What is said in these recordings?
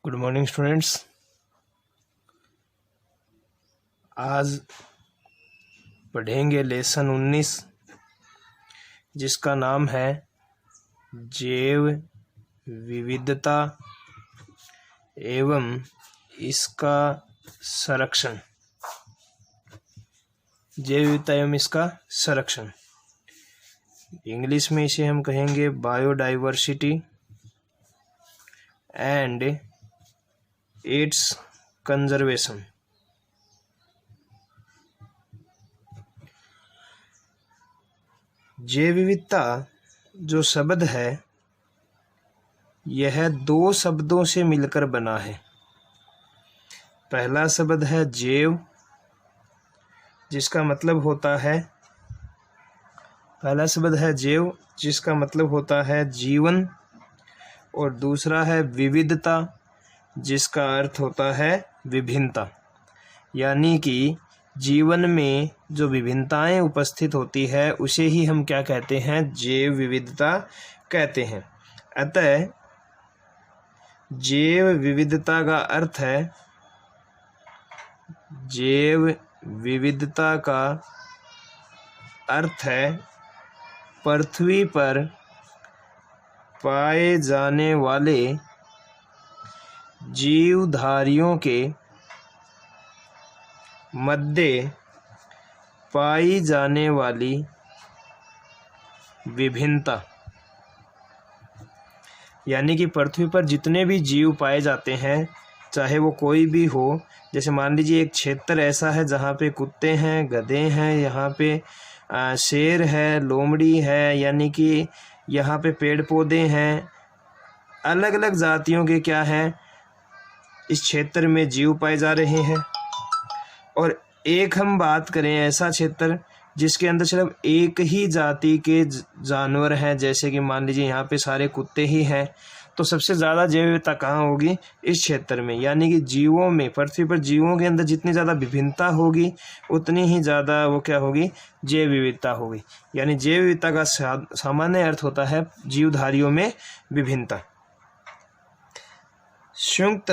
Good morning students. आज पढ़ेंगे lesson 19 जिसका नाम है जैव विविधता एवं इसका संरक्षण। जैव विविधता एवं इसका संरक्षण, इंग्लिश में इसे हम कहेंगे बायोडाइवर्सिटी एंड इट्स कंजर्वेशन। जैव विविधता जो शब्द है यह दो शब्दों से मिलकर बना है। पहला शब्द है जैव, जिसका मतलब होता है जीवन, और दूसरा है विविधता जिसका अर्थ होता है विभिन्नता। यानी कि जीवन में जो विभिन्नताएं उपस्थित होती है उसे ही हम क्या कहते हैं, जैव विविधता कहते हैं। अतः जैव विविधता का अर्थ है, पृथ्वी पर पाए जाने वाले जीवधारियों के मध्य पाई जाने वाली विभिन्नता। यानी कि पृथ्वी पर जितने भी जीव पाए जाते हैं, चाहे वो कोई भी हो, जैसे मान लीजिए एक क्षेत्र ऐसा है जहाँ पे कुत्ते हैं, गधे हैं, यहाँ पे शेर है, लोमड़ी है, यानी कि यहाँ पे पेड़ पौधे हैं, अलग अलग जातियों के क्या हैं इस क्षेत्र में जीव पाए जा रहे हैं। और एक हम बात करें ऐसा क्षेत्र जिसके अंदर सिर्फ एक ही जाति के जानवर हैं, जैसे कि मान लीजिए यहाँ पे सारे कुत्ते ही हैं, तो सबसे ज़्यादा जैव विविधता कहाँ होगी, इस क्षेत्र में। यानी कि जीवों में, पृथ्वी पर जीवों के अंदर जितनी ज़्यादा विभिन्नता होगी उतनी ही ज़्यादा वो क्या होगी, जैव विविधता होगी। यानी जैव विविधता का सामान्य अर्थ होता है जीवधारियों में विभिन्नता। संयुक्त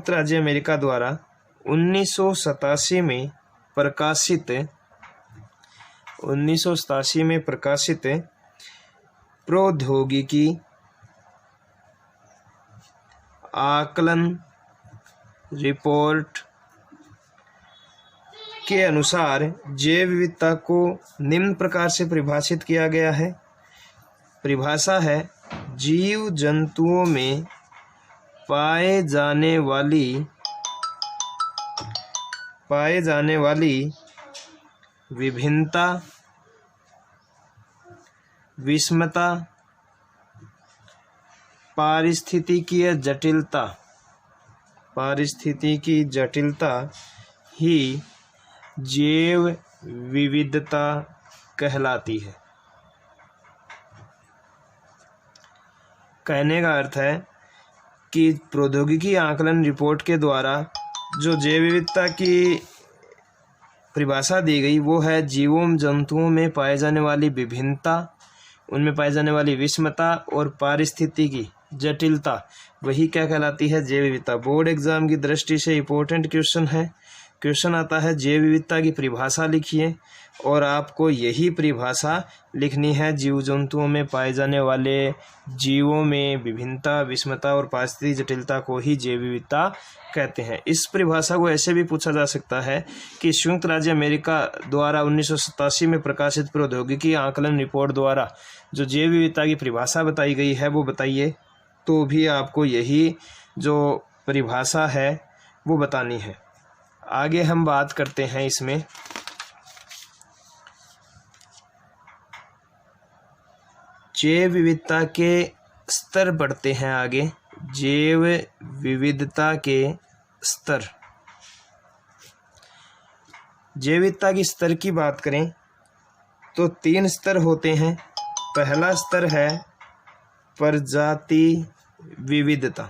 राज्य अमेरिका द्वारा 1987 में प्रकाशित प्रौद्योगिकी आकलन रिपोर्ट के अनुसार जैव विविधता को निम्न प्रकार से परिभाषित किया गया है। परिभाषा है, जीव जंतुओं में पाए जाने वाली विभिन्नता, विषमता, पारिस्थितिकीय जटिलता ही जैव विविधता कहलाती है। कहने का अर्थ है कि प्रौद्योगिकी आकलन रिपोर्ट के द्वारा जो जैव विविधता की परिभाषा दी गई वो है जीवों जंतुओं में पाए जाने वाली विभिन्नता, उनमें पाई जाने वाली विषमता और पारिस्थितिकी जटिलता, वही क्या कहलाती है, जैव विविधता। बोर्ड एग्जाम की दृष्टि से इम्पोर्टेंट क्वेश्चन है। क्वेश्चन आता है जैव विविधता की परिभाषा लिखिए, और आपको यही परिभाषा लिखनी है, जीव जंतुओं में पाए जाने वाले जीवों में विभिन्नता, विषमता और पारिस्थितिक जटिलता को ही जैव विविधता कहते हैं। इस परिभाषा को ऐसे भी पूछा जा सकता है कि संयुक्त राज्य अमेरिका द्वारा 1987 में प्रकाशित प्रौद्योगिकी आकलन रिपोर्ट द्वारा जो जैव विविधता की परिभाषा बताई गई है वो बताइए, तो भी आपको यही जो परिभाषा है वो बतानी है। आगे हम बात करते हैं, इसमें जैव विविधता के स्तर बढ़ते हैं। आगे जैव विविधता के स्तर, जैव विविधता की स्तर की बात करें तो 3 स्तर होते हैं। पहला स्तर है प्रजाति विविधता,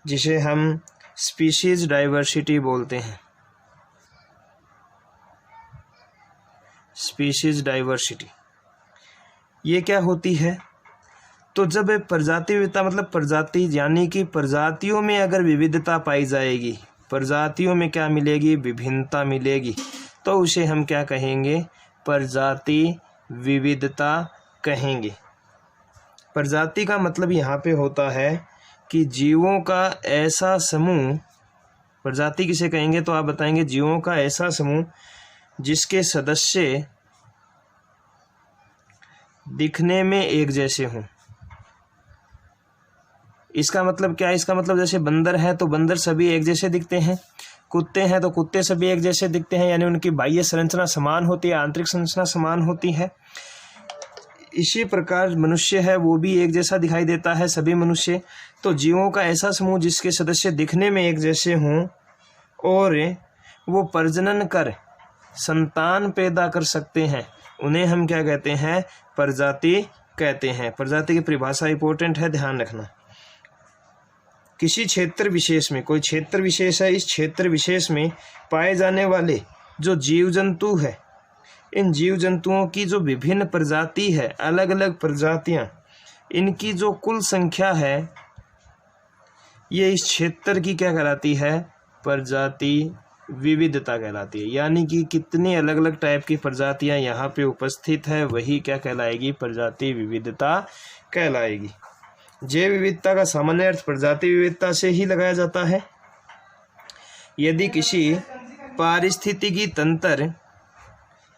जिसे हम स्पीशीज डाइवर्सिटी बोलते हैं। Species diversity. ये क्या होती है? तो जब प्रजाति विविधता मतलब प्रजाति यानी कि प्रजातियों में अगर विविधता पाई जाएगी, प्रजातियों में क्या मिलेगी? विभिन्नता मिलेगी, तो उसे हम क्या कहेंगे? प्रजाति विविधता कहेंगे। प्रजाति का मतलब यहाँ पे होता है कि जीवों का ऐसा समूह, प्रजाति किसे कहेंगे? तो आप बताएंगे जीवों का ऐसा समूह जिसके सदस्य दिखने में एक जैसे हों। इसका मतलब क्या है? इसका मतलब जैसे बंदर है तो बंदर सभी एक जैसे दिखते हैं, कुत्ते हैं तो कुत्ते सभी एक जैसे दिखते हैं, यानी उनकी बाह्य संरचना समान होती है, आंतरिक संरचना समान होती है। इसी प्रकार मनुष्य है वो भी एक जैसा दिखाई देता है, सभी मनुष्य। तो जीवों का ऐसा समूह जिसके सदस्य दिखने में एक जैसे हों और वो प्रजनन कर संतान पैदा कर सकते हैं, उन्हें हम क्या कहते हैं? प्रजाति कहते हैं। प्रजाति की परिभाषा इंपॉर्टेंट है, ध्यान रखना। किसी क्षेत्र विशेष में, कोई क्षेत्र विशेष है, इस क्षेत्र विशेष में पाए जाने वाले जो जीव जंतु है, इन जीव जंतुओं की जो विभिन्न प्रजाति है, अलग अलग प्रजातियां, इनकी जो कुल संख्या है, ये इस क्षेत्र की क्या कहलाती है? प्रजाति विविधता कहलाती है। यानी कि कितनी अलग अलग टाइप की प्रजातियां यहाँ पे उपस्थित है, वही क्या कहलाएगी? प्रजाति विविधता कहलाएगी। जैव विविधता का सामान्य अर्थ प्रजाति विविधता से ही लगाया जाता है। यदि किसी पारिस्थितिकी तंत्र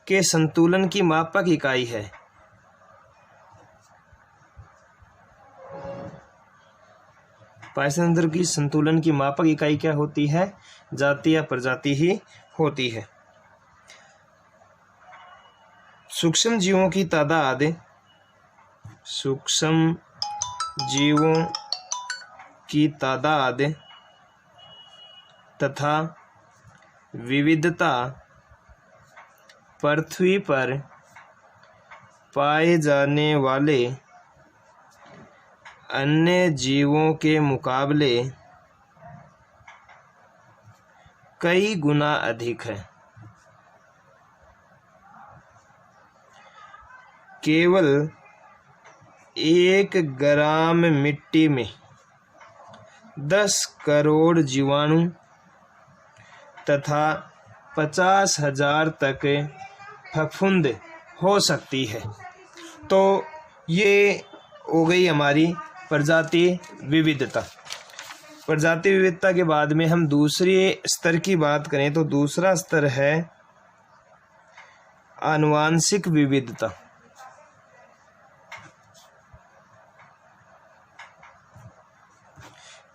के संतुलन की मापक इकाई है, पारिस्थितिकी तंत्र की संतुलन की मापक इकाई क्या होती है? जाति या प्रजाति ही होती है। सूक्ष्म जीवों की तादाद, सूक्ष्म जीवों की तादाद तथा विविधता पृथ्वी पर पाए जाने वाले अन्य जीवों के मुकाबले कई गुना अधिक है। केवल 1 ग्राम मिट्टी में 10 करोड़ जीवाणु तथा 50,000 तक फफूंद हो सकती है। तो ये हो गई हमारी प्रजाति विविधता। प्रजाति विविधता के बाद में हम दूसरे स्तर की बात करें तो दूसरा स्तर है आनुवांशिक विविधता।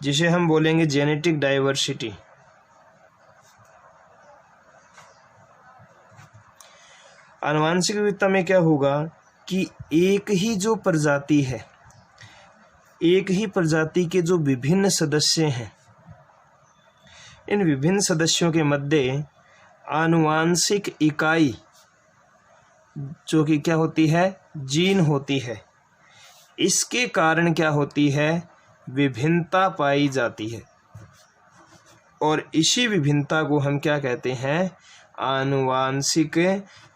जिसे हम बोलेंगे जेनेटिक डाइवर्सिटी। आनुवांशिक विविधता में क्या होगा कि एक ही जो प्रजाति है, एक ही प्रजाति के जो विभिन्न सदस्य हैं, इन विभिन्न सदस्यों के मध्य आनुवांशिक इकाई जो कि क्या होती है? जीन होती है। इसके कारण क्या होती है? विभिन्नता पाई जाती है और इसी विभिन्नता को हम क्या कहते हैं? आनुवांशिक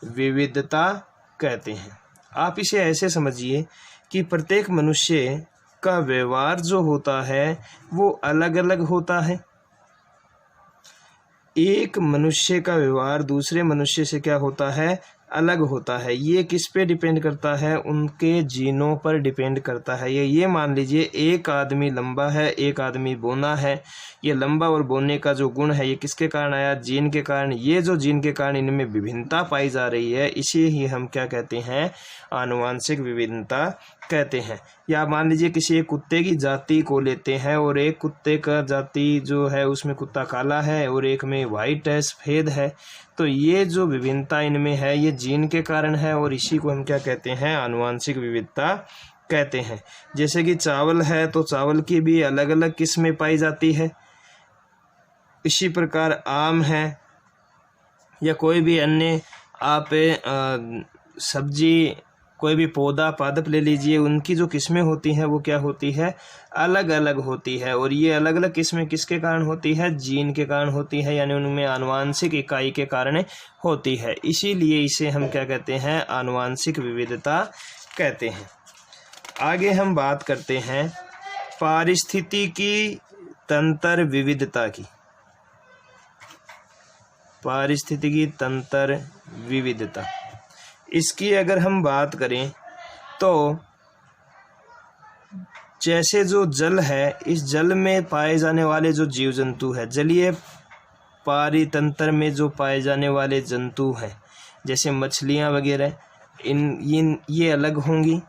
विविधता कहते हैं। आप इसे ऐसे समझिए कि प्रत्येक मनुष्य का व्यवहार जो होता है वो अलग अलग होता है। एक मनुष्य का व्यवहार दूसरे मनुष्य से क्या होता है? अलग होता है। ये किस पे डिपेंड करता है? उनके जीनों पर डिपेंड करता है। ये मान लीजिए एक आदमी लंबा है, एक आदमी बौना है। ये लंबा और बौने का जो गुण है ये किसके कारण आया? जीन के कारण। ये जो जीन के कारण इनमें विभिन्नता पाई जा रही है, इसे ही हम क्या कहते हैं? आनुवांशिक विभिन्नता कहते हैं। या मान लीजिए किसी एक कुत्ते की जाति को लेते हैं और एक कुत्ते का जाति जो है उसमें कुत्ता काला है और एक में वाइट है, सफ़ेद है। तो ये जो विभिन्नता इनमें है ये जीन के कारण है और इसी को हम क्या कहते हैं? आनुवांशिक विविधता कहते हैं। जैसे कि चावल है तो चावल की भी अलग अलग किस्में पाई जाती है। इसी प्रकार आम है या कोई भी अन्य आप सब्जी कोई भी पौधा पादप ले लीजिए, उनकी जो किस्में होती हैं वो क्या होती है, अलग अलग होती है। और ये अलग अलग किस्में किसके कारण होती है, जीन के कारण होती है, यानी उनमें आनुवांशिक इकाई के कारण होती है। इसीलिए इसे हम क्या कहते हैं, आनुवांशिक विविधता कहते हैं। आगे हम बात करते हैं पारिस्थितिकी तंत्र विविधता की। पारिस्थितिकी तंत्र विविधता, इसकी अगर हम बात करें तो जैसे जो जल है, इस जल में पाए जाने वाले जो जीव जंतु है, जलीय पारितंत्र में जो पाए जाने वाले जंतु हैं जैसे मछलियां वगैरह, ये अलग होंगी।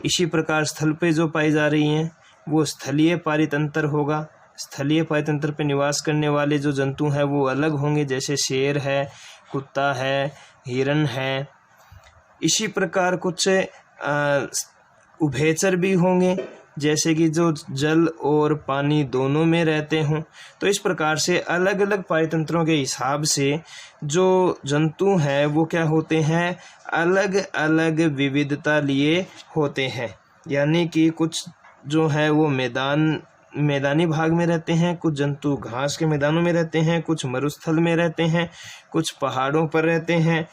इसी प्रकार स्थल पे जो पाई जा रही हैं वो स्थलीय पारितंत्र होगा। स्थलीय पारितंत्र पे निवास करने वाले जो जंतु हैं वो अलग होंगे, जैसे शेर है, कुत्ता है, हिरन है। इसी प्रकार कुछ उभयचर भी होंगे, जैसे कि जो जल और पानी दोनों में रहते हों। तो इस प्रकार से अलग अलग पारितंत्रों के हिसाब से जो जंतु हैं वो क्या होते हैं, अलग अलग विविधता लिए होते हैं। यानी कि कुछ जो है वो मैदानी भाग में रहते हैं, कुछ जंतु घास के मैदानों में रहते हैं, कुछ मरुस्थल में रहते हैं, कुछ पहाड़ों पर रहते हैं,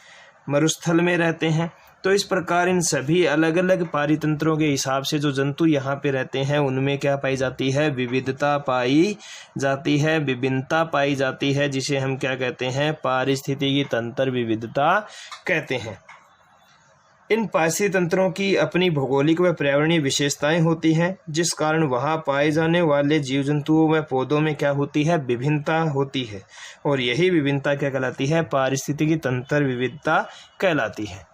मरुस्थल में रहते हैं। तो इस प्रकार इन सभी अलग अलग पारितंत्रों के हिसाब से जो जंतु यहाँ पे रहते हैं उनमें क्या पाई जाती है, विविधता पाई जाती है, विभिन्नता पाई जाती है, जिसे हम क्या कहते हैं, पारिस्थितिकी तंत्र विविधता कहते हैं। इन पारिस्थितिक तंत्रों की अपनी भौगोलिक व पर्यावरणीय विशेषताएं होती हैं, जिस कारण वहां पाए जाने वाले जीव जंतुओं व पौधों में क्या होती है, विभिन्नता होती है। और यही विभिन्नता क्या कहलाती है, पारिस्थितिकी तंत्र विविधता कहलाती है।